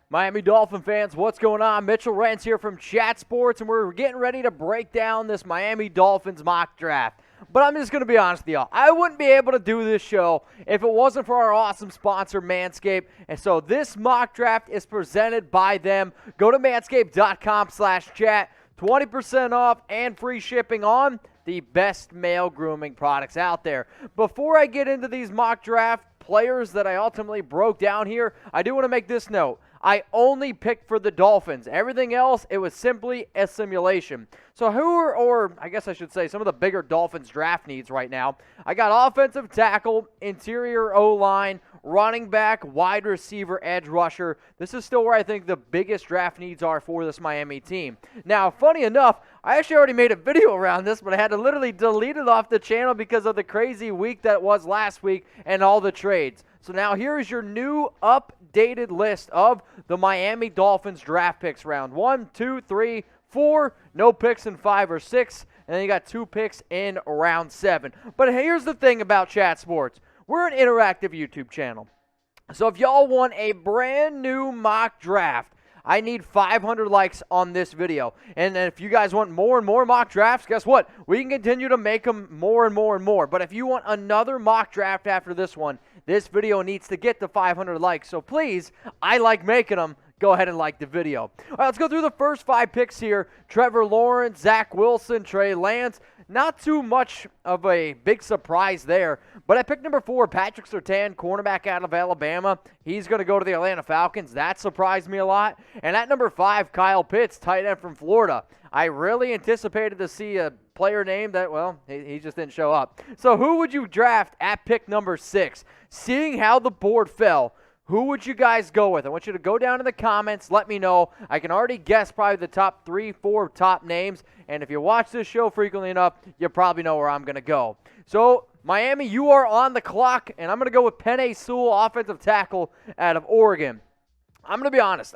Miami Dolphin fans, what's going on? Mitchell Rentz here from Chat Sports, and we're getting ready to break down this Miami Dolphins mock draft. But I'm just going to be honest with y'all. I wouldn't be able to do this show if it wasn't for our awesome sponsor, Manscaped. And so this mock draft is presented by them. Go to manscaped.com/chat. 20% off and free shipping on the best male grooming products out there. Before I get into these mock draft players that I ultimately broke down here, I do want to make this note. I only picked for the Dolphins. Everything else, it was simply a simulation. So who are, or I guess I should say, some of the bigger Dolphins draft needs right now? I got offensive tackle, interior O-line, running back, wide receiver, edge rusher. This is still where I think the biggest draft needs are for this Miami team. Now, funny enough, I actually already made a video around this, but I had to literally delete it off the channel because of the crazy week that was last week and all the trades. So now here is your new updated list of the Miami Dolphins draft picks. Round 1, 2, 3, 4. No picks in 5 or 6. And then you got 2 picks in round 7. But here's the thing about Chat Sports. We're an interactive YouTube channel. So if y'all want a brand new mock draft, I need 500 likes on this video. And if you guys want more and more mock drafts, guess what? We can continue to make them more and more and more. But if you want another mock draft after this one, this video needs to get to 500 likes. So please, I like making them. Go ahead and like the video. All right, let's go through the first 5 picks here. Trevor Lawrence, Zach Wilson, Trey Lance. Not too much of a big surprise there. But I picked number 4, Patrick Surtain, cornerback out of Alabama. He's going to go to the Atlanta Falcons. That surprised me a lot. And at number 5, Kyle Pitts, tight end from Florida. I really anticipated to see a player name that, well, he just didn't show up. So who would you draft at pick number 6? Seeing how the board fell, who would you guys go with? I want you to go down in the comments. Let me know. I can already guess probably the top 3, 4 top names. And if you watch this show frequently enough, you probably know where I'm going to go. So, Miami, you are on the clock. And I'm going to go with PENEI Sewell, offensive tackle out of Oregon. I'm going to be honest.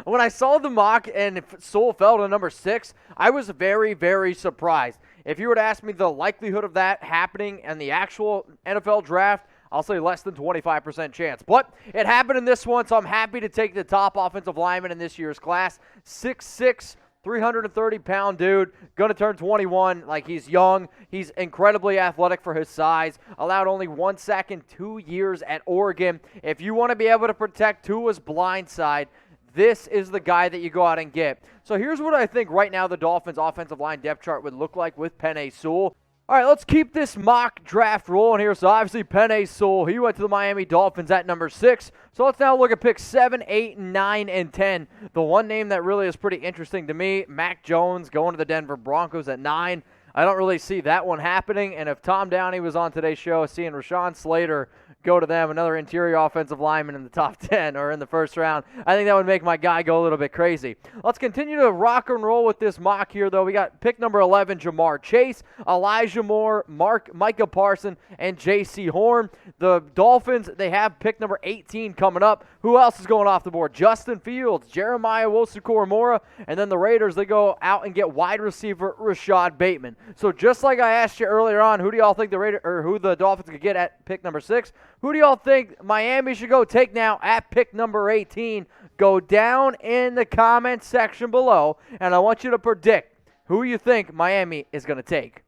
When I saw the mock and Sewell fell to number 6, I was very, very surprised. If you were to ask me the likelihood of that happening in the actual NFL draft, I'll say less than 25% chance. But it happened in this one, so I'm happy to take the top offensive lineman in this year's class. 6'6", 330-pound dude, going to turn 21. Like, he's young. He's incredibly athletic for his size. Allowed only 1 sack in 2 years at Oregon. If you want to be able to protect Tua's blind side, this is the guy that you go out and get. So here's what I think right now the Dolphins' offensive line depth chart would look like with PENEI Sewell. All right, let's keep this mock draft rolling here. So obviously PENEI Sewell, he went to the Miami Dolphins at number 6. So let's now look at picks 7, 8, 9, and 10. The one name that really is pretty interesting to me, Mac Jones going to the Denver Broncos at 9. I don't really see that one happening. And if Tom Downey was on today's show, seeing Rashawn Slater go to them, another interior offensive lineman in the top 10 or in the first round, I think that would make my guy go a little bit crazy. Let's continue to rock and roll with this mock here, though. We got pick number 11, Jamar Chase, Elijah Moore, Micah Parsons, and J.C. Horn. The Dolphins, they have pick number 18 coming up. Who else is going off the board? Justin Fields, Jeremiah Owusu-Koramoah, and then the Raiders, they go out and get wide receiver Rashad Bateman. So just like I asked you earlier on, who do y'all think who the Dolphins could get at pick number 6? Who do y'all think Miami should go take now at pick number 18? Go down in the comment section below, and I want you to predict who you think Miami is going to take.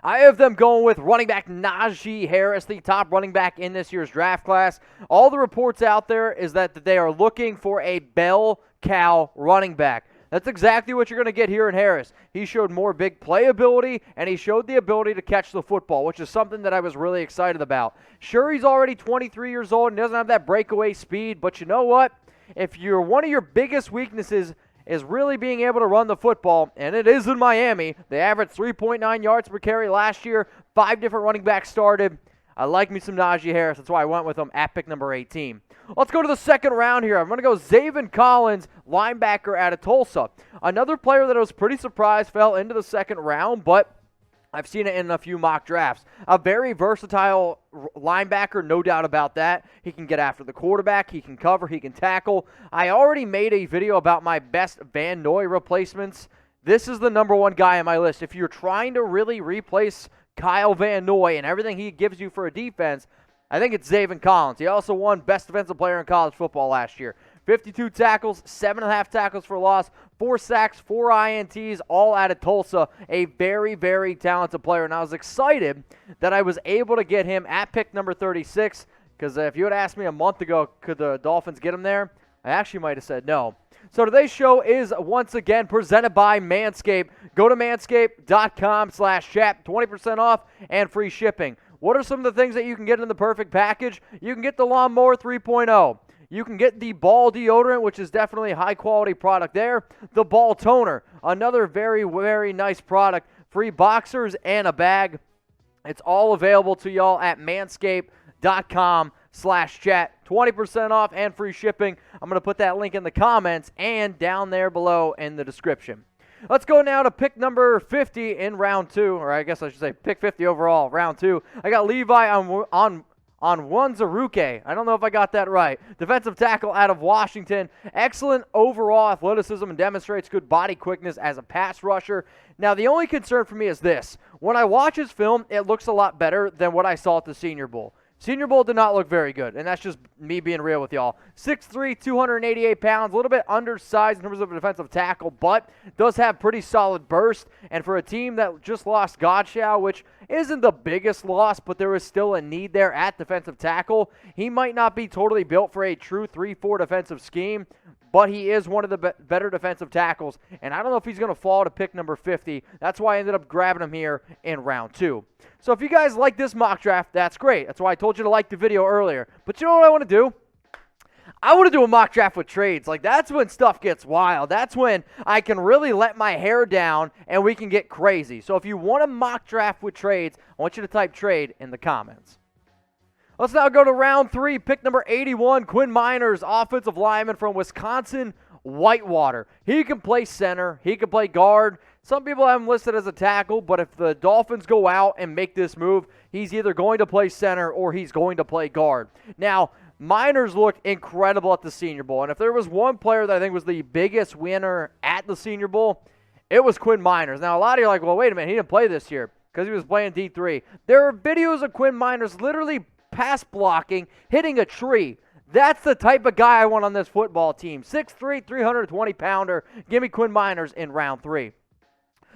I have them going with running back Najee Harris, the top running back in this year's draft class. All the reports out there is that they are looking for a bell cow running back. That's exactly what you're going to get here in Harris. He showed more big play ability, and he showed the ability to catch the football, which is something that I was really excited about. Sure, he's already 23 years old and doesn't have that breakaway speed, but you know what? If one of your biggest weaknesses is really being able to run the football, and it is in Miami, they averaged 3.9 yards per carry last year, 5 different running backs started. I like me some Najee Harris. That's why I went with him at pick number 18. Let's go to the second round here. I'm going to go ZAVEN Collins, linebacker out of Tulsa. Another player that I was pretty surprised fell into the second round, but I've seen it in a few mock drafts. A very versatile linebacker, no doubt about that. He can get after the quarterback. He can cover. He can tackle. I already made a video about my best Van Noy replacements. This is the number 1 guy on my list. If you're trying to really replace Kyle Van Noy and everything he gives you for a defense, I think it's ZAVEN Collins. He also won Best Defensive Player in college football last year. 52 tackles, 7.5 tackles for loss, 4 sacks, 4 INTs, all out of Tulsa. A very, very talented player, and I was excited that I was able to get him at pick number 36, because if you had asked me a month ago, could the Dolphins get him there, I actually might have said no. So today's show is once again presented by Manscaped. Go to manscaped.com/chat, 20% off and free shipping. What are some of the things that you can get in the perfect package? You can get the Lawnmower 3.0. You can get the ball deodorant, which is definitely a high-quality product there. The ball toner, another very, very nice product. Free boxers and a bag. It's all available to y'all at manscaped.com/chat. 20% off and free shipping. I'm going to put that link in the comments and down there below in the description. Let's go now to pick number 50 in round 2, or I guess I should say pick 50 overall, round 2. I got Levi on Wanzaruke. I don't know if I got that right. Defensive tackle out of Washington. Excellent overall athleticism and demonstrates good body quickness as a pass rusher. Now, the only concern for me is this. When I watch his film, it looks a lot better than what I saw at the Senior Bowl. Senior Bowl did not look very good, and that's just me being real with y'all. 6'3", 288 pounds, a little bit undersized in terms of a defensive tackle, but does have pretty solid burst. And for a team that just lost Godchow, which isn't the biggest loss, but there was still a need there at defensive tackle, he might not be totally built for a true 3-4 defensive scheme, but he is one of the better defensive tackles, and I don't know if he's going to fall to pick number 50. That's why I ended up grabbing him here in round 2. So if you guys like this mock draft, that's great. That's why I told you to like the video earlier. But you know what I want to do? I want to do a mock draft with trades. Like, that's when stuff gets wild. That's when I can really let my hair down and we can get crazy. So if you want a mock draft with trades, I want you to type trade in the comments. Let's now go to round 3, pick number 81, QUINN MEINERZ, offensive lineman from Wisconsin, Whitewater. He can play center. He can play guard. Some people have him listed as a tackle, but if the Dolphins go out and make this move, he's either going to play center or he's going to play guard. Now, MEINERZ looked incredible at the Senior Bowl, and if there was one player that I think was the biggest winner at the Senior Bowl, it was QUINN MEINERZ. Now, a lot of you are like, well, wait a minute, he didn't play this year because he was playing D3. There are videos of QUINN MEINERZ literally pass blocking, hitting a tree. That's the type of guy I want on this football team. 6'3", 320-pounder. Give me QUINN MEINERZ in round 3.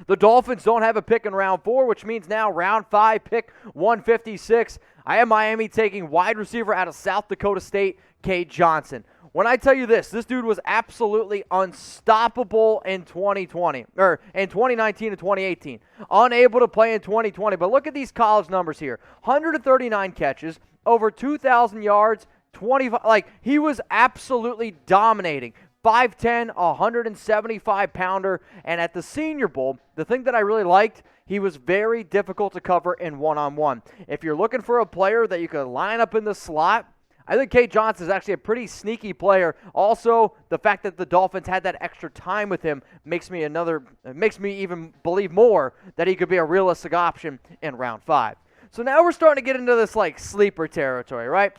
The Dolphins don't have a pick in round 4, which means now round 5, pick 156. I have Miami taking wide receiver out of South Dakota State, Cade Johnson. When I tell you this dude was absolutely unstoppable in 2020, or in 2019 and 2018. Unable to play in 2020, but look at these college numbers here. 139 catches, over 2,000 yards, 25, like, he was absolutely dominating. 5'10", 175-pounder, and at the Senior Bowl, the thing that I really liked, he was very difficult to cover in one-on-one. If you're looking for a player that you could line up in the slot, I think Cade Johnson is actually a pretty sneaky player. Also, the fact that the Dolphins had that extra time with him makes me even believe more that he could be a realistic option in round 5. So now we're starting to get into this like sleeper territory, right?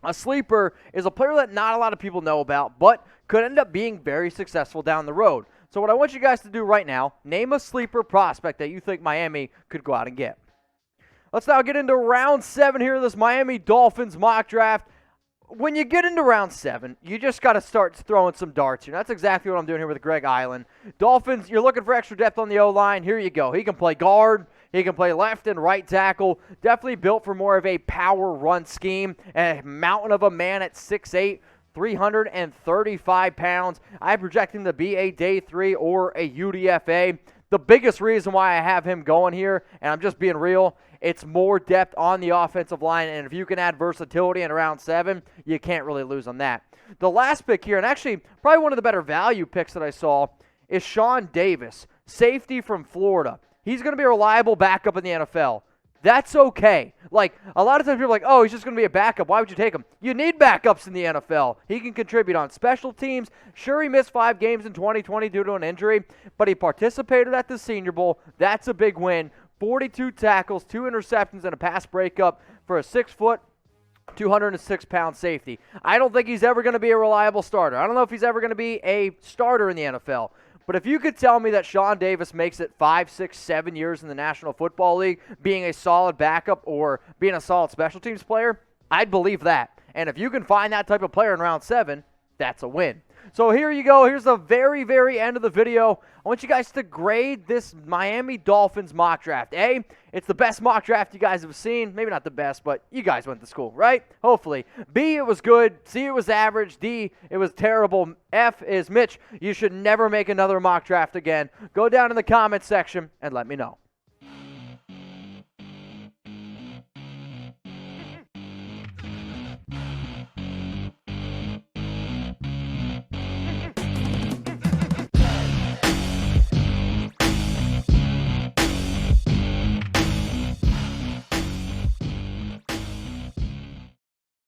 A sleeper is a player that not a lot of people know about, but could end up being very successful down the road. So what I want you guys to do right now, name a sleeper prospect that you think Miami could go out and get. Let's now get into round 7 here of this Miami Dolphins mock draft. When you get into round 7, you just got to start throwing some darts here. That's exactly what I'm doing here with Greg Eiland. Dolphins, you're looking for extra depth on the O-line. Here you go. He can play guard. He can play left and right tackle. Definitely built for more of a power run scheme. A mountain of a man at 6'8", 335 pounds. I project him to be a day 3 or a UDFA. The biggest reason why I have him going here, and I'm just being real, it's more depth on the offensive line, and if you can add versatility in round 7, you can't really lose on that. The last pick here, and actually probably one of the better value picks that I saw, is Sean Davis, safety from Florida. He's going to be a reliable backup in the NFL. That's okay. Like, a lot of times people are like, oh, he's just going to be a backup. Why would you take him? You need backups in the NFL. He can contribute on special teams. Sure, he missed 5 games in 2020 due to an injury, but he participated at the Senior Bowl. That's a big win. 42 tackles, 2 interceptions, and a pass breakup for a 6', 206-pound safety. I don't think he's ever going to be a reliable starter. I don't know if he's ever going to be a starter in the NFL. But if you could tell me that Sean Davis makes it 5, 6, 7 years in the National Football League, being a solid backup or being a solid special teams player, I'd believe that. And if you can find that type of player in round 7, that's a win. So here you go. Here's the very, very end of the video. I want you guys to grade this Miami Dolphins mock draft. A, it's the best mock draft you guys have seen. Maybe not the best, but you guys went to school, right? Hopefully. B, it was good. C, it was average. D, it was terrible. F is, Mitch, you should never make another mock draft again. Go down in the comments section and let me know.